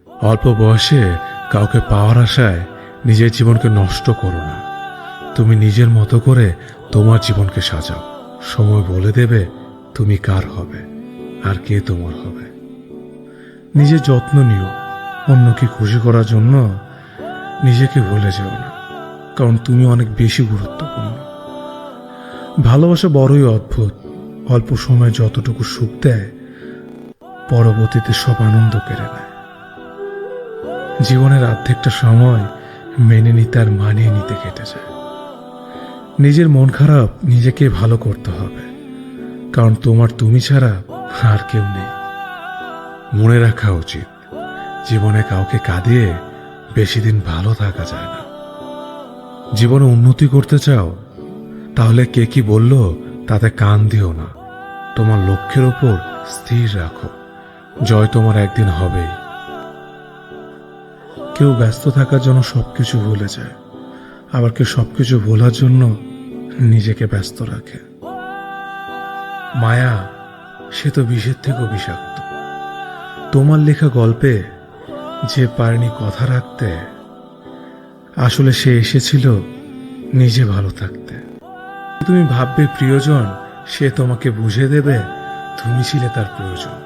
অল্প বয়সে কাউকে পাওয়ার আশায় নিজের জীবনকে নষ্ট করো না। তুমি নিজের মতো করে তোমার জীবনকে সাজাও। সময় বলে দেবে তুমি কার হবে আর কে তোমার হবে। নিজের যত্ন নিও। অন্যকে খুশি করার জন্য নিজেকে ভুলে যেও না, কারণ তুমি অনেক বেশি গুরুত্বপূর্ণ। ভালোবাসা বড়ই অদ্ভুত। অল্প সময় যতটুকু সুখ দেয়, পরবর্তীতে সব আনন্দ কেড়ে নেয়। জীবনের অর্ধেকটা সময় মেনে নিতে আর মানিয়ে নিতে কেটে যায়। নিজের মন খারাপ নিজেকে ভালো করতে হবে, কারণ তোমার তুমি ছাড়া আর কেউ নেই। মনে রাখা উচিত, জীবনে কাউকে কাঁদিয়ে বেশি দিন ভালো থাকা যায় না। জীবনে উন্নতি করতে চাও, তাহলে কে কি বলল তাতে কান দিও না। তোমার লক্ষ্যের উপর স্থির রাখো। জয় তোমার একদিন হবেই। কেউ ব্যস্ত থাকার জন্য সবকিছু ভুলে যায়, আবার কেউ সবকিছু ভোলার জন্য নিজেকে ব্যস্ত রাখে। মায়া সে তো বিষের থেকেও বিষাক্ত। তোমার লেখা গল্পে যে পারেনি কথা রাখতে, আসলে সে এসেছিল নিজে ভালো থাকতে। তুমি ভাববে প্রিয়জন সে তোমাকে বুঝে দেবে, তুমি ছিলে তার প্রয়োজন।